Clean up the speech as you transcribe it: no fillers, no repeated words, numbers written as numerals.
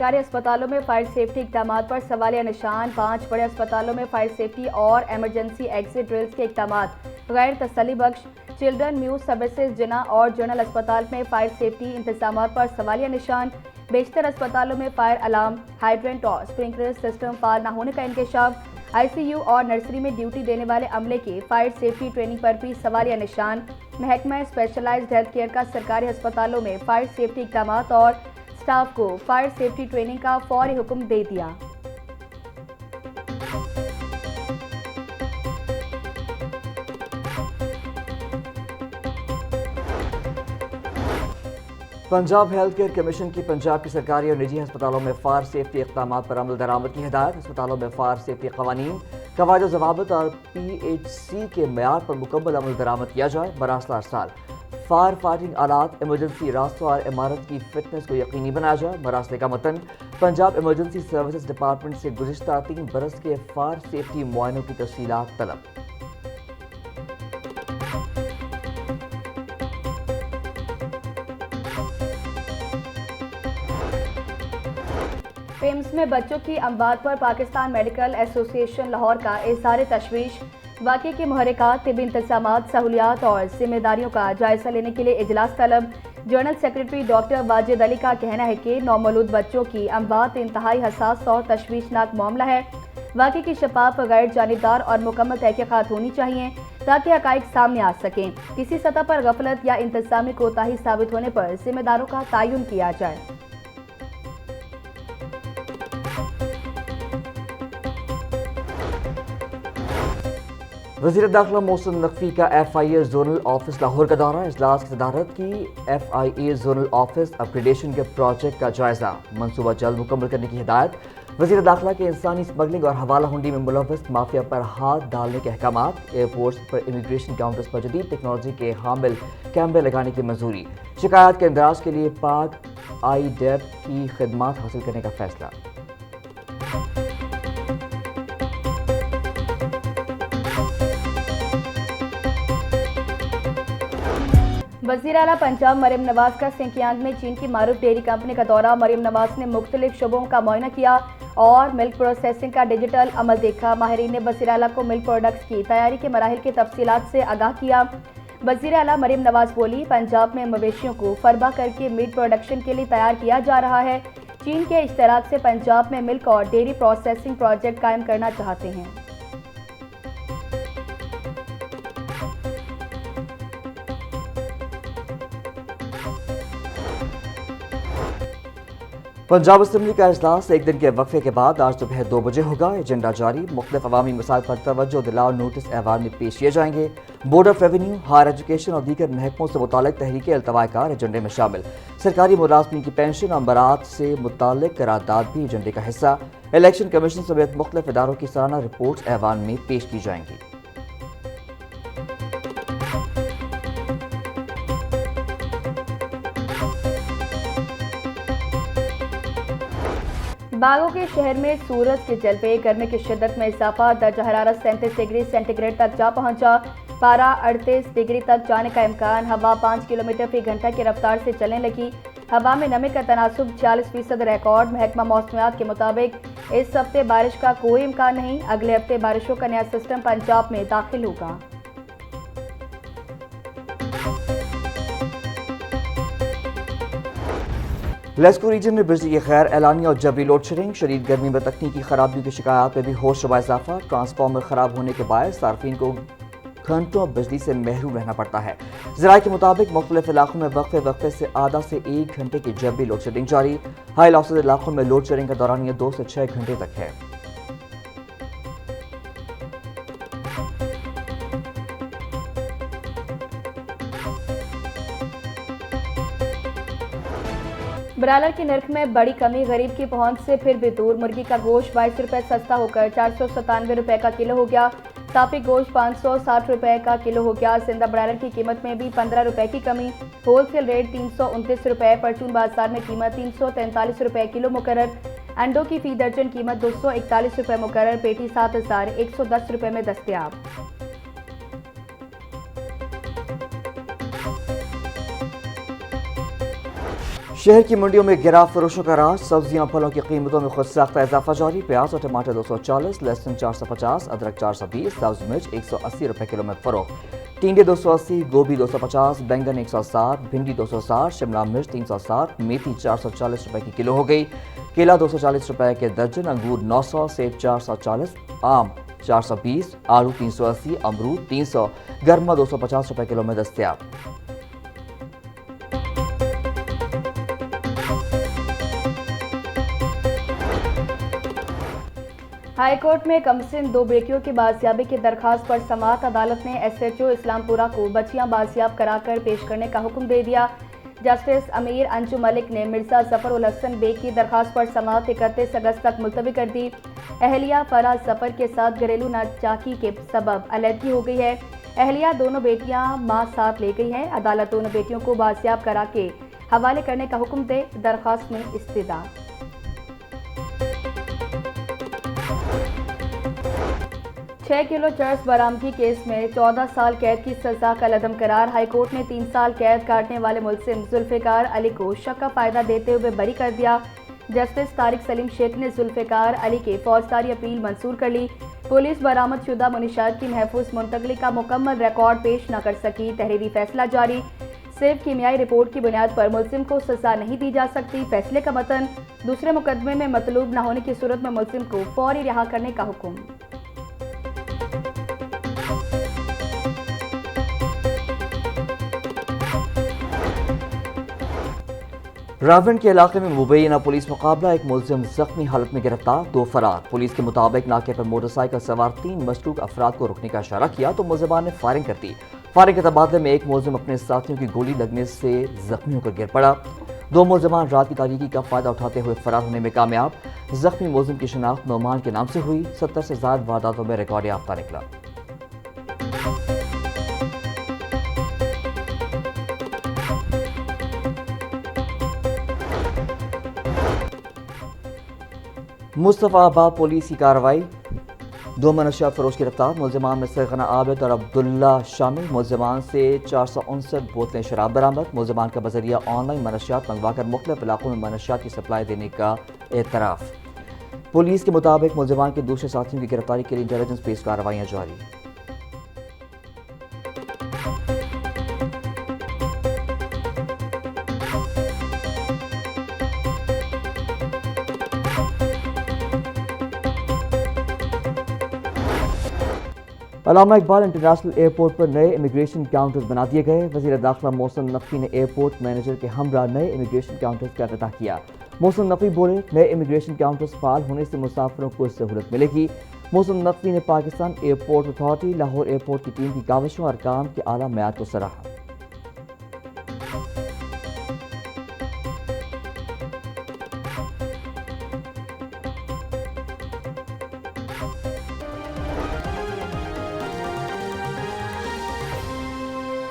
सरकारी अस्पतालों में फायर सेफ्टी इकदाम पर सवालिया निशान। 5 बड़े अस्पतालों में फायर सेफ्टी और एमरजेंसी एग्जिट ड्रिल्स के इकदाम गैर तसल्ली बख्श। चिल्ड्रन म्यूज सर्विसेज जिना और जनरल अस्पताल में फायर सेफ्टी इंतजाम पर सवालिया निशान। बेशतर अस्पतालों में फायर अलार्म, हाइड्रेंट और स्प्रिंकलर सिस्टम फाल न होने का इंकशाफ। आईसीयू और नर्सरी में ड्यूटी देने वाले अमले की फायर सेफ्टी ट्रेनिंग पर भी सवालिया निशान। महकमा स्पेशलाइज्ड हेल्थ केयर का सरकारी अस्पतालों में फायर सेफ्टी इकदाम और स्टाफ को फायर सेफ्टी ट्रेनिंग का फौरी हुक्म दे दिया। पंजाब हेल्थ केयर कमीशन की पंजाब की सरकारी और निजी अस्पतालों में फायर सेफ्टी इक़दाम पर अमल दरामद की हिदायत। अस्पतालों में फायर सेफ्टी कवानीन, कवायद ज़वाबित और PHC के मैयार पर मुकम्मल अमल दरामद किया जाए। बरास्ता साल फायर फाइटिंग आलात, इमरजेंसी रास्तों और इमारत की फिटनेस को यकीनी बनाया जाए। मरासले का मतन पंजाब इमरजेंसी सर्विसेज डिपार्टमेंट से गुज़िश्ता 3 बरस के फायर सेफ्टी मुआयनों की तफसीलात तलब। पेम्स में बच्चों की अमवात पर पाकिस्तान मेडिकल एसोसिएशन लाहौर का इज़हार तशवीश। वाक़े के मुहर्रिकात, तिब्बी इंतज़ामात, सहूलियात और जिम्मेदारियों का जायजा लेने के लिए इजलास तलब। General secretary doctor Wajid Ali का कहना है कि नौमौलूद बच्चों की अमवात इंतहाई हसास और तशवीशनाक मामला है। वाक़े की शफाफ, गैर जानिबदार और मुकम्मल तहकीकात होनी चाहिए ताकि हक़ाइक़ सामने आ सकें। किसी सतह पर गफलत या इंतज़ामी कोताही साबित होने पर जिम्मेदारों का तयन किया जाए। वज़ीर दाखिला मोहसिन नकवी का FIA जोनल ऑफिस लाहौर का दौरा। इजलास की सदारत की। FIA जोनल ऑफिस अपग्रेडेशन के प्रोजेक्ट का जायजा, मनसूबा जल्द मुकम्मल करने की हिदायत। वज़ीर दाखिला के इंसानी स्मगलिंग और हवाला हुंडी में मुलव्वस माफिया पर हाथ डालने के अहकामात। एयरपोर्ट्स पर इमिग्रेशन काउंटर्स पर जदीद टेक्नोलॉजी के हामिल कैमरे लगाने की मंजूरी। शिकायत के इंदराज के लिए पाक IDEP की खिदमात हासिल करने का फैसला। वज़ीर आला पंजाब मरियम नवाज का सिंकियांग में चीन की मारूफ डेयरी कंपनी का दौरा। मरियम नवाज ने मुख्तलिफ शुबों का मुआयना किया और मिल्क प्रोसेसिंग का डिजिटल अमल देखा। माहिरीन ने वज़ीर आला को मिल्क प्रोडक्ट्स की तैयारी के मराहिल की तफसीलात से आगाह किया। वज़ीर आला मरियम नवाज बोली, पंजाब में मवेशियों को फरबा करके मीट प्रोडक्शन के लिए तैयार किया जा रहा है। चीन के इश्तराक से पंजाब में मिल्क और डेयरी प्रोसेसिंग प्रोजेक्ट कायम करना चाहते हैं। पंजाब असम्बली का इजलास एक दिन के वक्फे के बाद आज दोपहर 2 बजे होगा। एजेंडा जारी। मुख्तलिफ अवामी मसाइल पर तवज्जो दिलाओ नोटिस ऐवान में पेश किए जाएंगे। Board of revenue, higher education और दीगर महकमों से मुताल्लिक तहरीकें अल्तवाकार एजेंडे में शामिल। सरकारी मुलाजमीन की पेंशन और बरात से मुताल्लिक करारदाद भी एजेंडे का हिस्सा। इलेक्शन कमीशन समेत मुख्तलिफ इदारों की सालाना रिपोर्ट ऐवान में पेश की जाएंगी। बागों के शहर में सूरज के जलवे, गर्मी की शिद्दत में इजाफा। दर्जा हरारत 37 डिग्री सेंटीग्रेड तक जा पहुंचा। पारा 38 डिग्री तक जाने का इम्कान। हवा 5 किलोमीटर फी घंटा की रफ्तार से चलने लगी। हवा में नमी का तनासुब 46% रिकॉर्ड। महकमा मौसमियात के मुताबिक इस हफ्ते बारिश का कोई इम्कान नहीं। अगले हफ्ते बारिशों का नया सिस्टम पंजाब में दाखिल होगा। लेस्को रीजन में बिजली की खैर एलानी और जबरी लोड शेडिंग। शदीद गर्मी में तकनीकी खराबियों की शिकायत में भी होश व इजाफा। ट्रांसफार्मर खराब होने के बायस सार्फिन को घंटों बिजली से महरूम रहना पड़ता है। ज़राए के मुताबिक मुख्तलिफ इलाकों में वक्फे से आधा से 1 घंटे की जबरी लोड शेडिंग जारी। हाई लॉसेज इलाकों में लोड शेडिंग का दौरानिया 2 से 6 घंटे तक है। ब्रायलर की नर्ख में बड़ी कमी, गरीब की पहुंच से फिर भी दूर। मुर्गी का गोश्त 22 रुपये सस्ता होकर 497 रुपये का किलो हो गया। साफी गोश्त 560 रुपये का किलो हो गया। जिंदा ब्रायलर की कीमत में भी 15 रुपये की कमी। होलसेल रेट 329 रुपये। परचून बाजार में कीमत 343 रुपये किलो मुकर्रर। अंडों की फी दर्जन कीमत 241 रुपये मुकर्रर। पेटी 7110 रुपये में दस्तयाब। शहर की मंडियों में गिरा फरोशों का राज। सब्जियां फलों की कीमतों में खुद साख्ता इजाफा जारी। प्याज और टमाटर 240, लहसुन 450, अदरक 420, सब्ज मिर्च 180 रुपए किलो में फरोख्त। टिंडे 280, गोभी 250, बैंगन 160, भिंडी 260, शिमला मिर्च 360, मेथी 440 रुपए की किलो हो गई। केला 240 रुपए के दर्जन, अंगूर 900, सेब 440, आम 420, आलू 380, अमरूद 300, गर्मा 250 रुपए किलो में दस्तयाब। हाईकोर्ट में कमसिन 2 बेटियों की बाजियाबी की दरखास्त पर समाअत अदालत ने SHO इस्लामपुरा को बच्चियां बाजियाब कराकर पेश करने का हुक्म दे दिया। जस्टिस अमीर अंजू मलिक ने मिर्जा जफर उल हसन बेग की दरखास्त पर समाअत 31 अगस्त तक मुलतवी कर दी। अहलिया फराज जफर के साथ घरेलू नाचाकी के सबब अलहदगी हो गई है। अहलिया दोनों बेटियां मां साथ ले गई हैं। अदालत दोनों बेटियों को बाजियाब करा के हवाले करने का हुक्म दे। दरखास्त में इस्तिदा 6 किलो चरस बरामदगी केस में 14 साल कैद की सजा का लदम करार। हाईकोर्ट ने 3 साल कैद काटने वाले मुलजिम जुल्फिकार अली को शक का फायदा देते हुए बरी कर दिया। जस्टिस तारिक सलीम शेख ने जुल्फिकार अली के फौजदारी अपील मंजूर कर ली। पुलिस बरामद शुदा मुनिशात की महफूज मुंतकली का मुकम्मल रिकॉर्ड पेश न कर सकी। तहरीरी फैसला जारी। सिर्फ कीमियाई रिपोर्ट की बुनियाद पर मुलजिम को सजा नहीं दी जा सकती। फैसले का मतन दूसरे मुकदमे में मतलूब न होने की सूरत में मुलजिम को फौरी रिहा करने का हुक्म। रावण के इलाके में मुबैना पुलिस मुकाबला। एक मुलजिम जख्मी हालत में गिरफ्तार, 2 फरार। पुलिस के मुताबिक नाके पर मोटरसाइकिल सवार 3 मशकूक अफराद को रुकने का इशारा किया तो मुलजिमान ने फायरिंग कर दी। फायरिंग के तबादले में एक मुलजिम अपने साथियों की गोली लगने से जख्मी होकर गिर पड़ा। 2 मुलजिमान रात की तारीकी का फायदा उठाते हुए फरार होने में कामयाब। जख्मी मुलजिम की शनाख्त नौमान के नाम से हुई। 70 से ज्यादा वारदातों में रिकॉर्ड याफ्ता निकला। मुस्तफाबाद पुलिस की कार्रवाई। 2 मनशियात फरोश गिरफ्तार। मुलजिमान में सरगना आबिद और अब्दुल्ला शामिल। मुलजिमान से 459 बोतलें शराब बरामद। मुलजिमान का बजरिया ऑनलाइन मनशियात मंगवाकर मुख्तलिफ इलाकों में मनशियात की सप्लाई देने का एतराफ़। पुलिस के मुताबिक मुलजिमान के दूसरे साथियों की गिरफ्तारी के लिए इंटेलिजेंस बेस्ड कार्रवाइयाँ जारी। अल्लामा इकबाल इंटरनेशनल एयरपोर्ट पर नए इमिग्रेशन काउंटर्स बना दिए गए। वज़ीर दाखिला मोहसिन नकवी ने एयरपोर्ट मैनेजर के हमरा नए इमिग्रेशन काउंटर्स का इफ्तिताह किया। मोहसिन नकवी बोले, नए इमिग्रेशन काउंटर्स फाल होने से मुसाफिरों को सहूलत मिलेगी। मोहसिन नकवी ने Pakistan airport authority, Lahore airport की टीम की काविशों और काम के आला मेयार को सराहा।